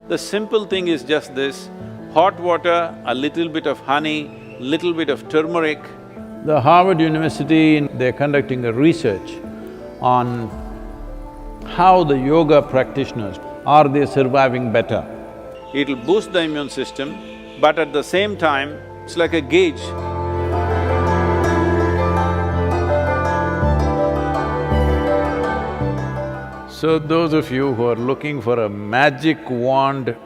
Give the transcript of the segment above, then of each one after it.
The simple thing is just this: hot water, a little bit of honey, little bit of turmeric. The Harvard University, they're conducting a research on how the yoga practitioners, are they surviving better? It'll boost the immune system, but at the same time, it's like a gauge. So those of you who are looking for a magic wand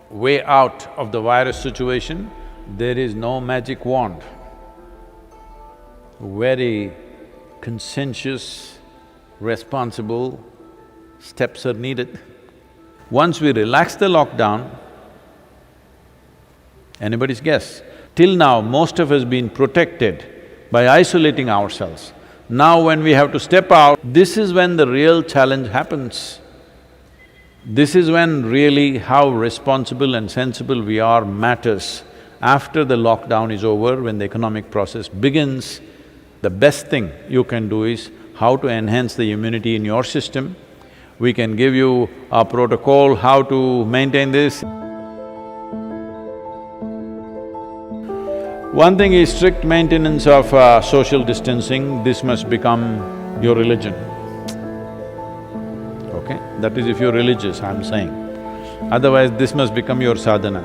way out of the virus situation, there is no magic wand. Very conscientious, responsible steps are needed. Once we relax the lockdown, anybody's guess, till now most of us been protected by isolating ourselves. Now when we have to step out, this is when the real challenge happens. This is when really how responsible and sensible we are matters. After the lockdown is over, when the economic process begins, the best thing you can do is how to enhance the immunity in your system. We can give you a protocol how to maintain this. One thing is strict maintenance of social distancing. This must become your religion, okay? That is if you're religious, I'm saying. Otherwise, this must become your sadhana.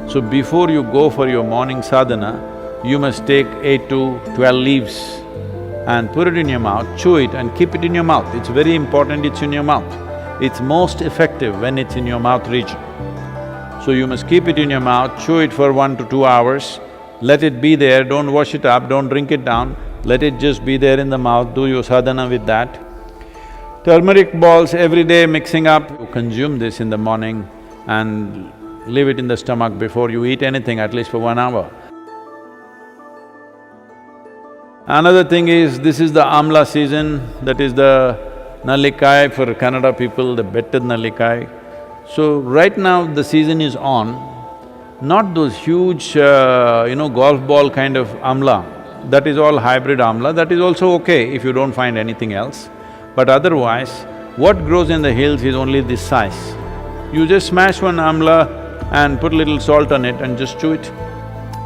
So before you go for your morning sadhana, you must take 8 to 12 leaves and put it in your mouth, chew it and keep it in your mouth. It's very important it's in your mouth. It's most effective when it's in your mouth region. So you must keep it in your mouth, chew it for 1 to 2 hours, let it be there, don't wash it up, don't drink it down, let it just be there in the mouth, do your sadhana with that. Turmeric balls every day mixing up, you consume this in the morning and leave it in the stomach before you eat anything, at least for 1 hour. Another thing is, this is the amla season, that is the nallikai for Kannada people, the betted nallikai. So right now the season is on, not those huge, golf ball kind of amla. That is all hybrid amla, that is also okay if you don't find anything else. But otherwise, what grows in the hills is only this size. You just smash one amla and put a little salt on it and just chew it.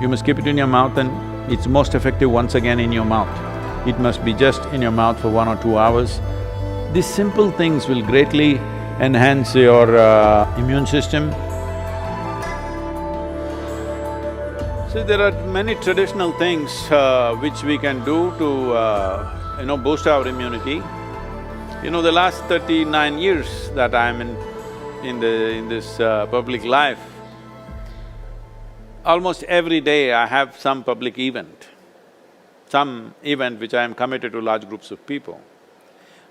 You must keep it in your mouth and it's most effective once again in your mouth. It must be just in your mouth for 1 or 2 hours. These simple things will greatly enhance your immune system. See, there are many traditional things which we can do to, boost our immunity. The last 39 years that I'm in this public life, almost every day I have some public event, which I am committed to large groups of people.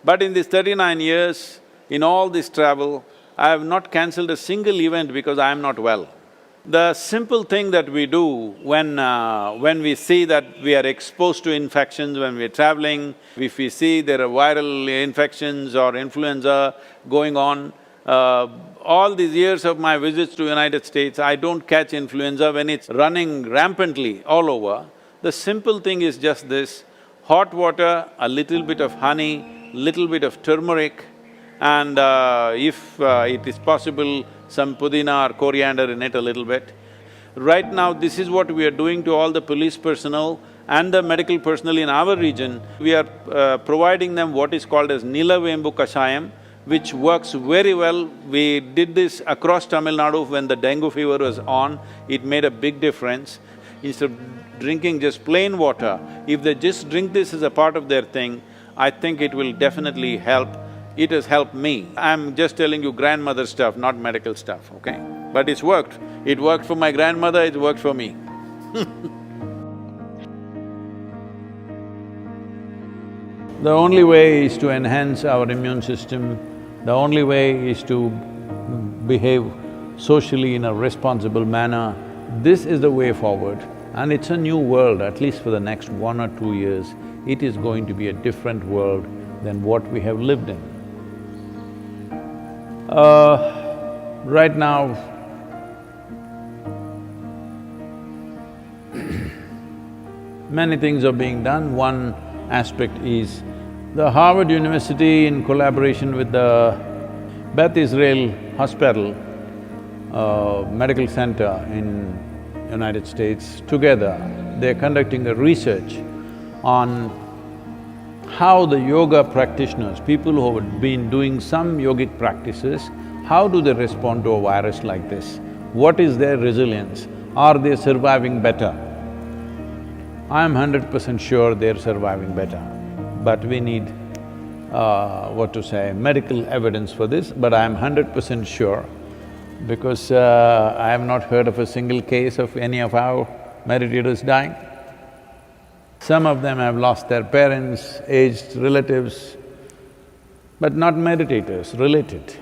But in these 39 years, in all this travel, I have not cancelled a single event because I am not well. The simple thing that we do when we see that we are exposed to infections when we're traveling, if we see there are viral infections or influenza going on, all these years of my visits to United States, I don't catch influenza when it's running rampantly all over. The simple thing is just this: hot water, a little bit of honey, little bit of turmeric, and if it is possible, some pudina or coriander in it a little bit. Right now, this is what we are doing to all the police personnel and the medical personnel in our region. We are providing them what is called as Nilavembu Kashayam, which works very well. We did this across Tamil Nadu when the dengue fever was on, it made a big difference. Instead of drinking just plain water, if they just drink this as a part of their thing, I think it will definitely help. It has helped me. I'm just telling you grandmother stuff, not medical stuff, okay? But it's worked. It worked for my grandmother, it worked for me. The only way is to enhance our immune system, the only way is to behave socially in a responsible manner. This is the way forward, and it's a new world, at least for the next 1 or 2 years. It is going to be a different world than what we have lived in. Right now, many things are being done. One aspect is The Harvard University, in collaboration with the Beth Israel Hospital, medical center in United States, together they're conducting a research on how the yoga practitioners, people who have been doing some yogic practices, how do they respond to a virus like this? What is their resilience? Are they surviving better? I'm 100% sure they're surviving better, but we need, medical evidence for this, but I'm 100% sure because I have not heard of a single case of any of our meditators dying. Some of them have lost their parents, aged relatives, but not meditators, related.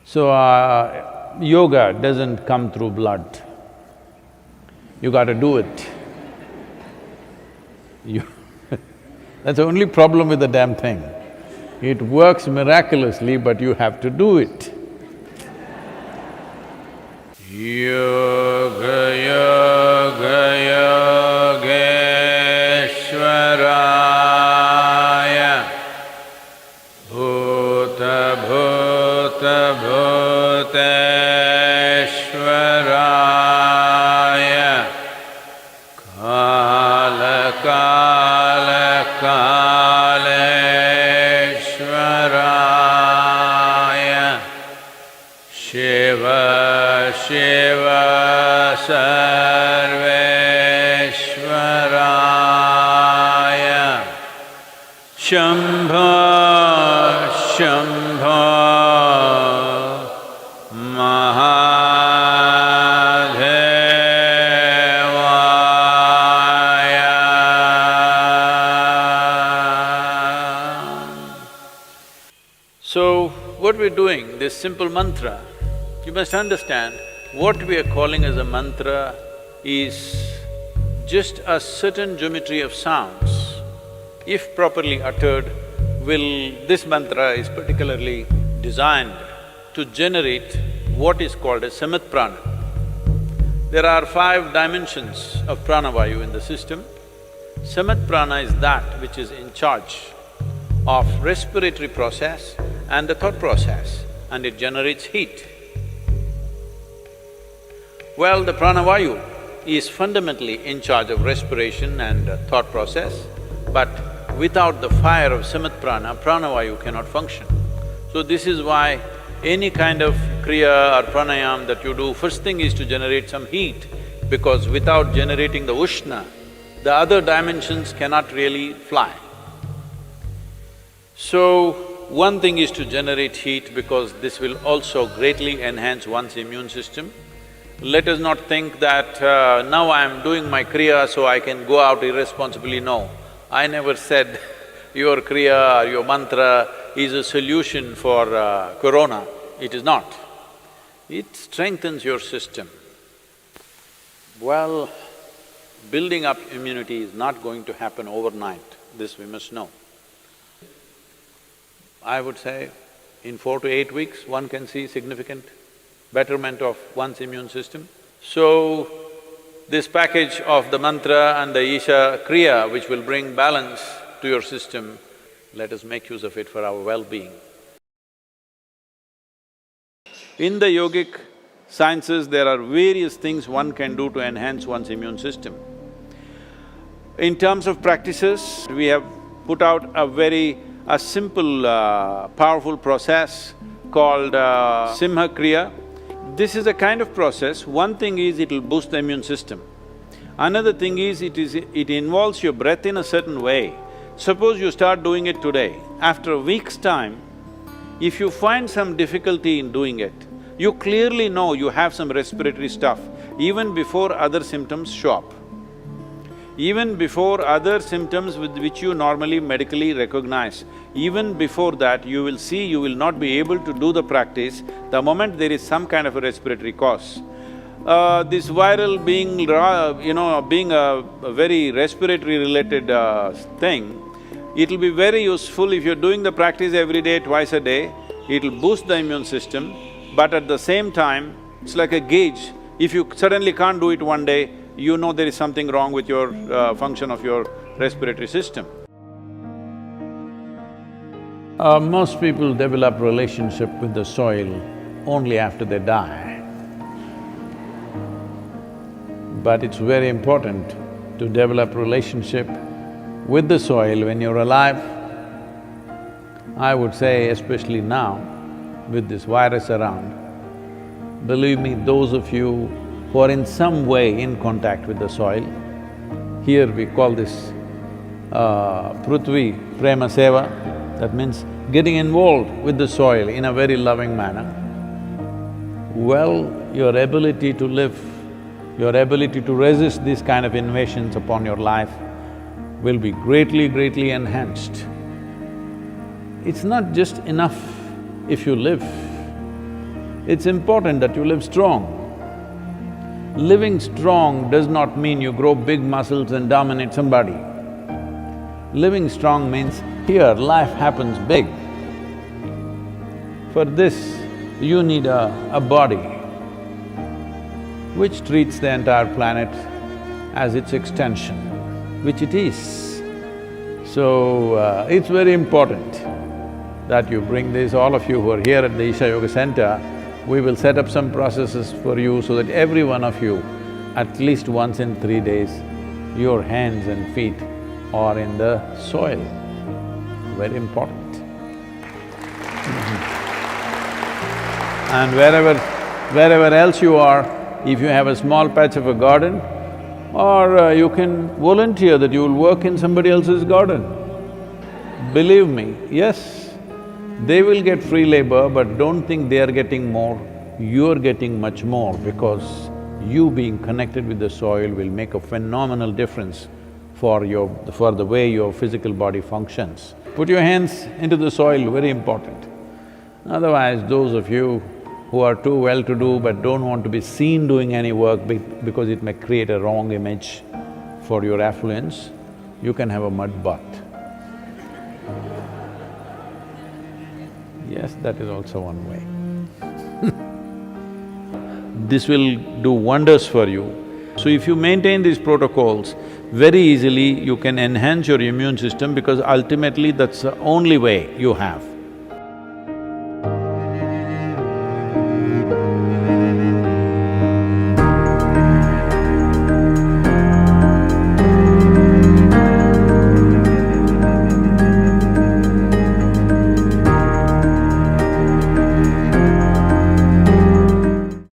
So, yoga doesn't come through blood. You gotta do it. That's the only problem with the damn thing. It works miraculously, but you have to do it. Yoga, yoga, yogeshwaraya, bhuta, bhuta, bhuteshwaraya, kala, kala, kaleshwaraya, shiva, shiva, sarveshwaraya, shambho, shambho, mahadevaya. So, what we're doing, this simple mantra, you must understand, what we are calling as a mantra is just a certain geometry of sounds. If properly uttered, this mantra is particularly designed to generate what is called as samat prana. There are 5 dimensions of pranavayu in the system. Samat prana is that which is in charge of respiratory process and the thought process, and it generates heat. Well, the pranavayu is fundamentally in charge of respiration and thought process, but without the fire of samat prana, pranavayu cannot function. So this is why any kind of kriya or pranayam that you do, first thing is to generate some heat, because without generating the ushna, the other dimensions cannot really fly. So, one thing is to generate heat because this will also greatly enhance one's immune system. Let us not think that now I am doing my kriya so I can go out irresponsibly, no. I never said your kriya or your mantra is a solution for corona, it is not. It strengthens your system. Well, building up immunity is not going to happen overnight, this we must know. I would say in 4 to 8 weeks, one can see significant betterment of one's immune system. So, this package of the mantra and the Isha Kriya, which will bring balance to your system, let us make use of it for our well-being. In the yogic sciences, there are various things one can do to enhance one's immune system. In terms of practices, we have put out a simple, powerful process called Simha Kriya. This is a kind of process, one thing is it'll boost the immune system. Another thing is, it involves your breath in a certain way. Suppose you start doing it today, after a week's time, if you find some difficulty in doing it, you clearly know you have some respiratory stuff, even before other symptoms show up. Even before other symptoms with which you normally medically recognize, even before that you will see you will not be able to do the practice the moment there is some kind of a respiratory cause. This viral being a very respiratory related thing, it'll be very useful if you're doing the practice every day, twice a day, it'll boost the immune system, but at the same time, it's like a gauge. If you suddenly can't do it one day, you know there is something wrong with your function of your respiratory system. Most people develop relationship with the soil only after they die. But it's very important to develop relationship with the soil when you're alive. I would say especially now, with this virus around, believe me, those of you who are in some way in contact with the soil, here we call this Prithvi Prema Seva, that means getting involved with the soil in a very loving manner. Well, your ability to live, your ability to resist these kind of invasions upon your life will be greatly enhanced. It's not just enough if you live, it's important that you live strong. Living strong does not mean you grow big muscles and dominate somebody. Living strong means here life happens big. For this, you need a body which treats the entire planet as its extension, which it is. So, it's very important that you bring this, all of you who are here at the Isha Yoga Center, we will set up some processes for you so that every one of you, at least once in 3 days, your hands and feet are in the soil. Very important. And wherever else you are, if you have a small patch of a garden, or you can volunteer that you will work in somebody else's garden. Believe me, yes, they will get free labor, but don't think they are getting more, you're getting much more because you being connected with the soil will make a phenomenal difference for the way your physical body functions. Put your hands into the soil, very important. Otherwise, those of you who are too well-to-do but don't want to be seen doing any work because it may create a wrong image for your affluence, you can have a mud bath. Yes, that is also one way. This will do wonders for you. So if you maintain these protocols, very easily you can enhance your immune system because ultimately that's the only way you have.